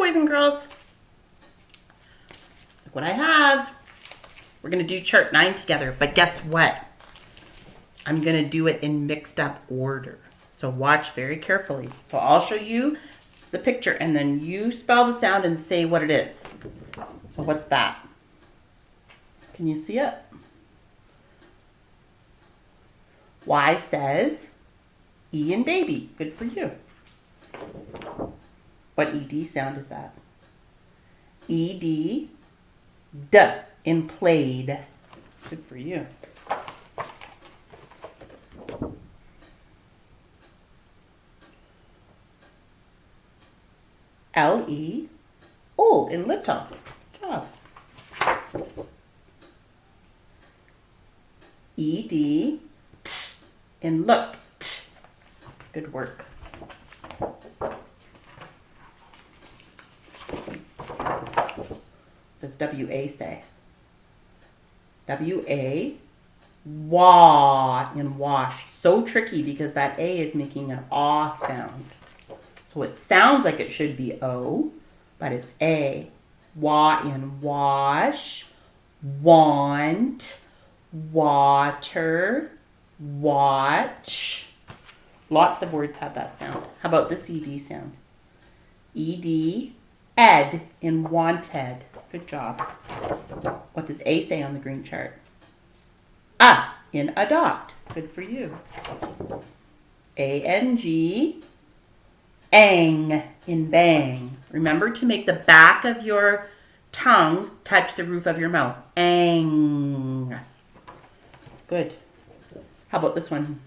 boys and girls. Look what I have. We're going to do chart 9 together, but guess what? I'm going to do it in mixed up order. So watch very carefully. So I'll show you the picture and then you spell the sound and say what it is. So what's that? Can you see it? Y says E in baby. Good for you. What ED sound is that? ED, D in played. Good for you. LE, O in little. Good job. ED, T in look. T. Good work. What does WA say? WA, wah in wash. So tricky because that A is making an aw sound. So it sounds like it should be O, but it's A. Wah in wash, want, water, watch. Lots of words have that sound. How about this ED sound? ED, ed in wanted. Good job. What does A say on the green chart? In adopt. Good for you. ANG, ang in bang. Remember to make the back of your tongue touch the roof of your mouth. Ang. Good. How about this one?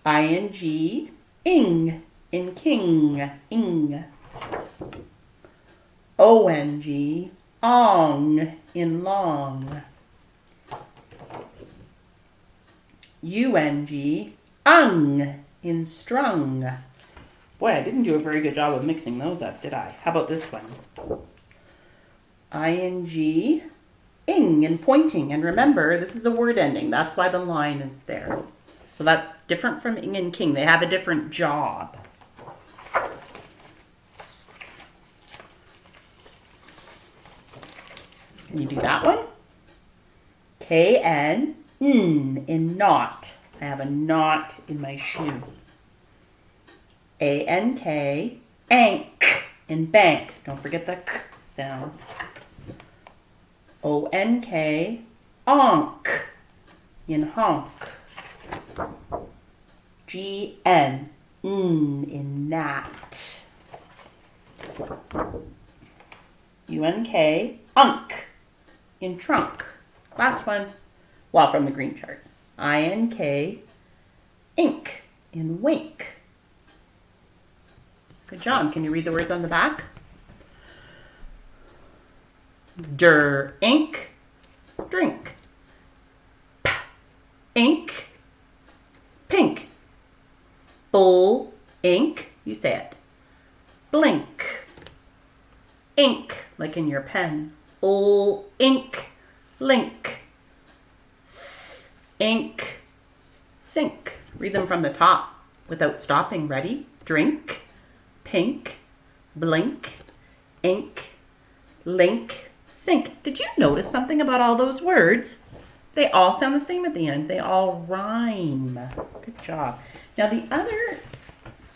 ING, ing in king. Ing. ONG, ong in long. UNG, ung in strung. Boy, I didn't do a very good job of mixing those up, did I? How about this one? ING, ing in pointing. And remember, this is a word ending. That's why the line is there. So that's different from ing and king. They have a different job. Can you do that one? KN, in knot. I have a knot in my shoe. ANK, ank in bank. Don't forget the k sound. ONK, onk in honk. GN, in gnat. UNK, unk in trunk. Last one. Well, from the green chart. INK, ink in wink. Good job. Can you read the words on the back? Ink, drink. Ink, pink. Bull, ink, you say it. Blink. Ink, like in your pen. Ink, link. Ink, sink. Read them from the top without stopping. Ready? Drink, pink, blink, ink, link, sink. Did you notice something about all those words? They all sound the same at the end. They all rhyme. Good job. Now the other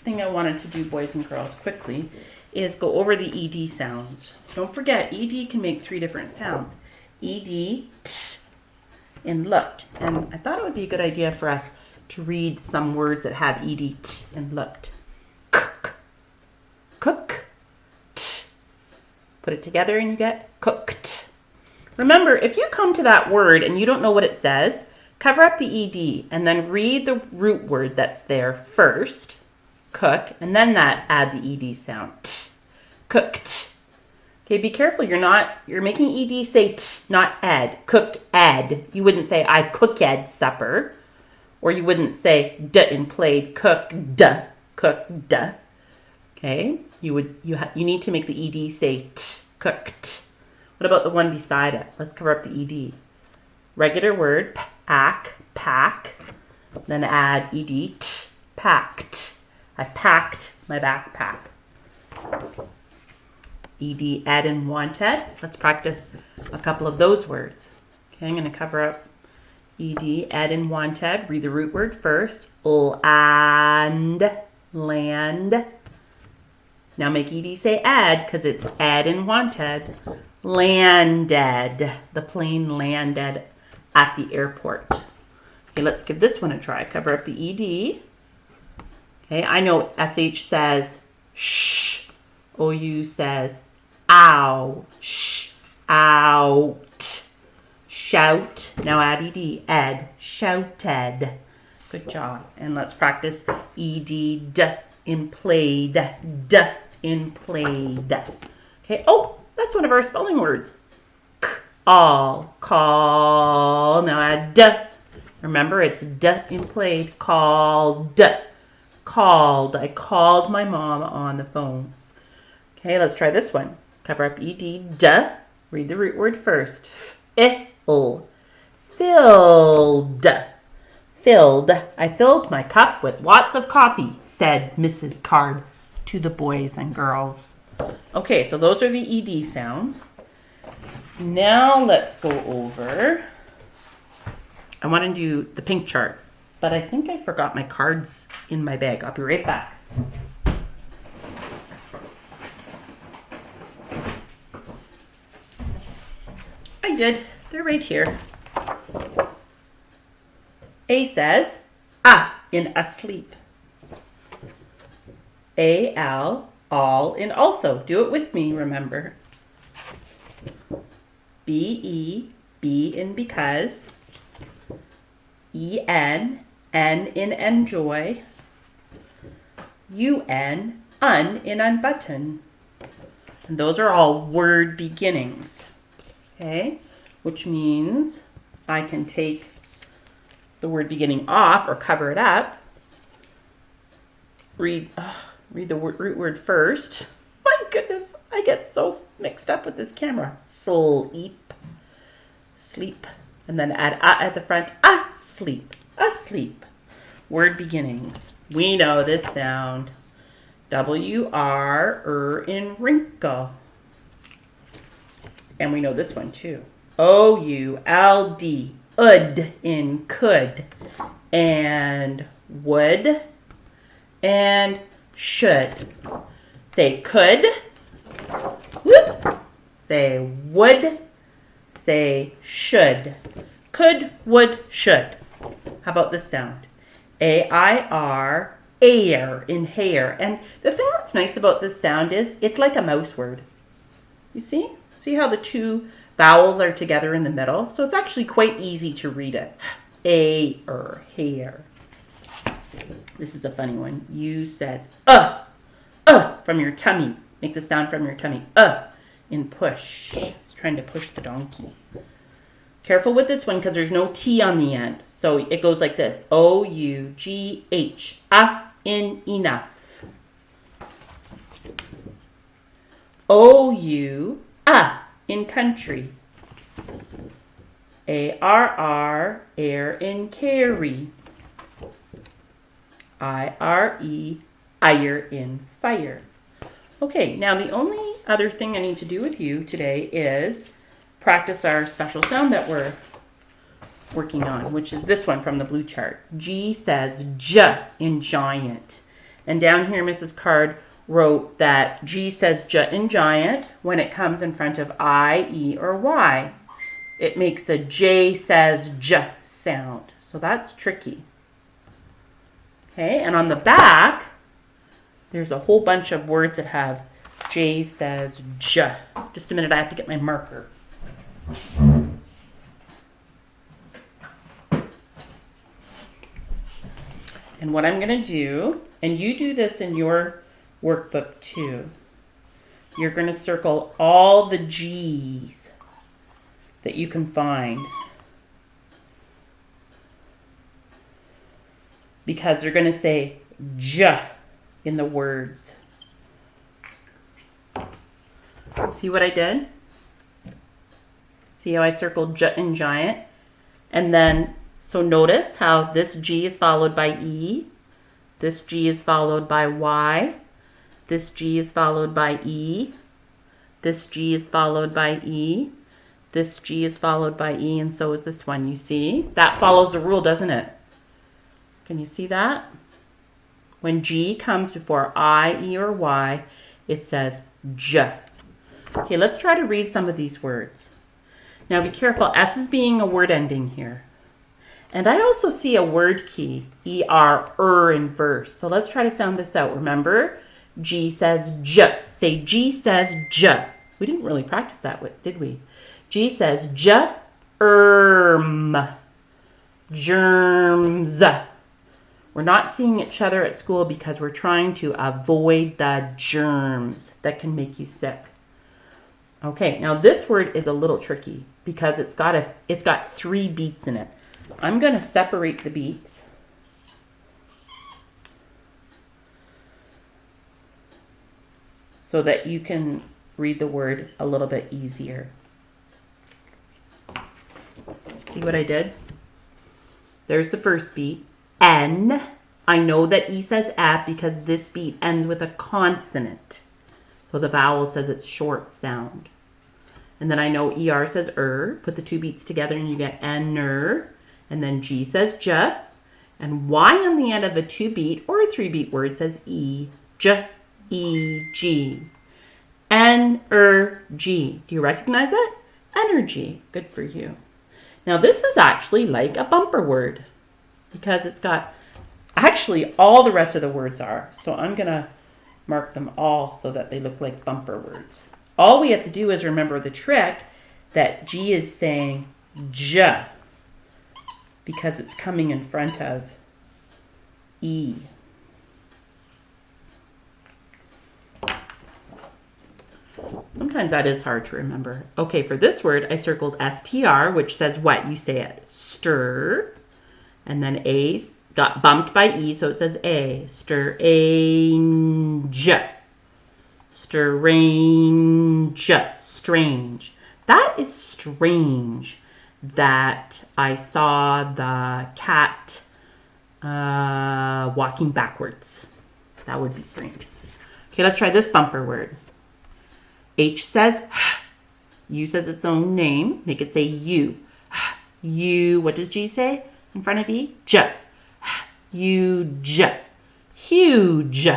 thing I wanted to do, boys and girls, quickly, is go over the ED sounds. Don't forget, ED can make 3 different sounds. ED, t, in looked. And I thought it would be a good idea for us to read some words that have ED, t, in looked. Cook, cook, t. Put it together and you get cooked. Remember, if you come to that word and you don't know what it says, cover up the ED and then read the root word that's there first, cook, and then add the ED sound, t, cooked. Okay, be careful. You're making ED say t, not ed. Cooked ed. You wouldn't say I cooked supper, or you wouldn't say d in played. Cooked, cooked. Okay, you need to make the ED say t, cooked. What about the one beside it? Let's cover up the ED. Regular word, pack, then add ED, t, packed. I packed my backpack. ed, ed, and wanted. Let's practice a couple of those words. Okay, I'm going to cover up ed, ed, and wanted. Read the root word first. And, land. Now make ed say ed because it's ed and wanted. Landed. The plane landed at the airport. Okay, let's give this one a try. Cover up the ed. Okay, I know sh says shh. OU says ow. Shh. Out. Shout. Now add ed. Ed. Shouted. Good job. And let's practice ed, d in played. D in played. Okay, oh, that's one of our spelling words. All. Call. Now add d. Remember, it's d in played. Called. Called. I called my mom on the phone. Okay, let's try this one. Cover up ed, d. Read the root word first. Fill. Filled. Filled. I filled my cup with lots of coffee, said Mrs. Card to the boys and girls. Okay, so those are the ed sounds. Now let's go over. I want to do the pink chart, but I think I forgot my cards in my bag. I'll be right back. I did. They're right here. A says, in asleep. A-L, all in also. Do it with me, remember. B-E, be in because. E-N, N in enjoy. U-N, un in unbutton. And those are all word beginnings. Okay, which means I can take the word beginning off or cover it up. Read the root word first. My goodness, I get so mixed up with this camera. Sleep. Sleep. And then add at the front. Sleep. Asleep. Word beginnings. We know this sound. W-R, in wrinkle. And we know this one too. O-U-L-D, ud in could. And would and should. Say could. Whoop. Say would. Say should. Could, would, should. How about this sound? A-I-R, air in hair. And the thing that's nice about this sound is it's like a mouse word. You see? See how the two vowels are together in the middle? So it's actually quite easy to read it. A-er, hair. This is a funny one. U says, from your tummy. Make the sound from your tummy. In push. It's trying to push the donkey. Careful with this one because there's no T on the end. So it goes like this. O-U-G-H. In enough. O-U, in country. A-R-R, air in carry. I-R-E, ire in fire. Okay, now the only other thing I need to do with you today is practice our special sound that we're working on, which is this one from the blue chart. G says J in giant. And down here, Mrs. Card wrote that G says J in giant when it comes in front of I, E, or Y. It makes a J says J sound. So that's tricky. Okay, and on the back, there's a whole bunch of words that have J says J. Just a minute, I have to get my marker. And what I'm going to do, and you do this in your workbook too, you're going to circle all the G's that you can find. Because they're going to say J in the words. See what I did? See how I circled J in giant? And then, so notice how this G is followed by E. This G is followed by Y. This G is followed by E. This G is followed by E. This G is followed by E, and so is this one. You see? That follows the rule, doesn't it? Can you see that? When G comes before I, E, or Y, it says J. Okay, let's try to read some of these words. Now be careful. S is being a word ending here. And I also see a word key, ER, in verse. So let's try to sound this out. Remember, G says J. Say G says J. We didn't really practice that, did we? G says J, germs. We're not seeing each other at school because we're trying to avoid the germs that can make you sick. Okay, now this word is a little tricky because it's got 3 beats in it. I'm going to separate the beats. So that you can read the word a little bit easier. See what I did? There's the first beat. N. I know that E says F because this beat ends with a consonant. So the vowel says it's short sound. And then I know ER says Put the 2 beats together and you get N-er. And then G says J. And Y on the end of a 2-beat or a 3-beat word says E. J, E, G. Energy. Do you recognize it? Energy. Good for you. Now this is actually like a bumper word because it's got, actually all the rest of the words are. So I'm going to mark them all so that they look like bumper words. All we have to do is remember the trick that G is saying J because it's coming in front of E. Sometimes that is hard to remember. Okay, for this word, I circled STR, which says what? You say it. Stir. And then A got bumped by E, so it says A. Strange. Strange. Strange. That is strange that I saw the cat walking backwards. That would be strange. Okay, let's try this bumper word. H says U says its own name. Make it say U. U. What does G say in front of E? J. Huge. Huge.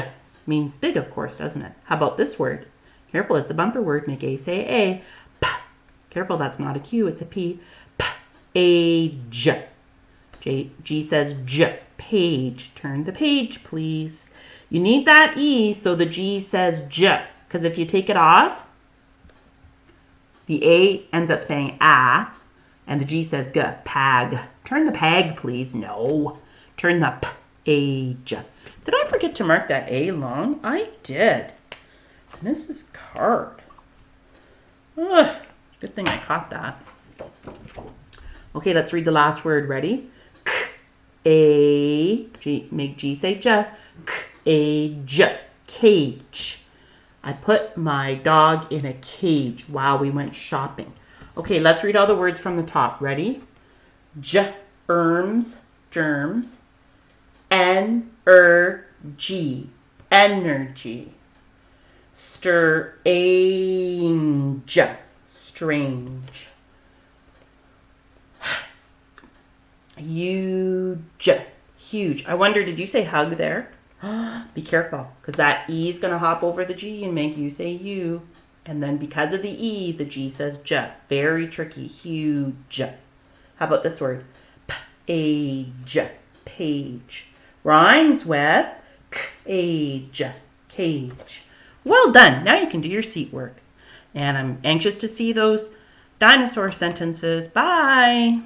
Means big, of course, doesn't it? How about this word? Careful, it's a bumper word. Make A say A. P. Careful, that's not a Q, it's a P. Age. G says J. Page. Turn the page, please. You need that E so the G says J. Because if you take it off, the A ends up saying ah, and the G says G. Pag. Turn the pag, please. No. Turn the page. Did I forget to mark that A long? I did. Mrs. Card. Ugh, good thing I caught that. Okay, let's read the last word. Ready? G. Make G say J. Age. Cage. I put my dog in a cage while we went shopping. Okay, let's read all the words from the top. Ready? Germs. Energy. Energy. Strange. Strange. Huge. Huge. I wonder, did you say hug there? Be careful, because that E is going to hop over the G and make you say U. And then because of the E, the G says J. Very tricky. Huge. How about this word? Page. Page. Rhymes with age. Cage. Well done. Now you can do your seat work. And I'm anxious to see those dinosaur sentences. Bye.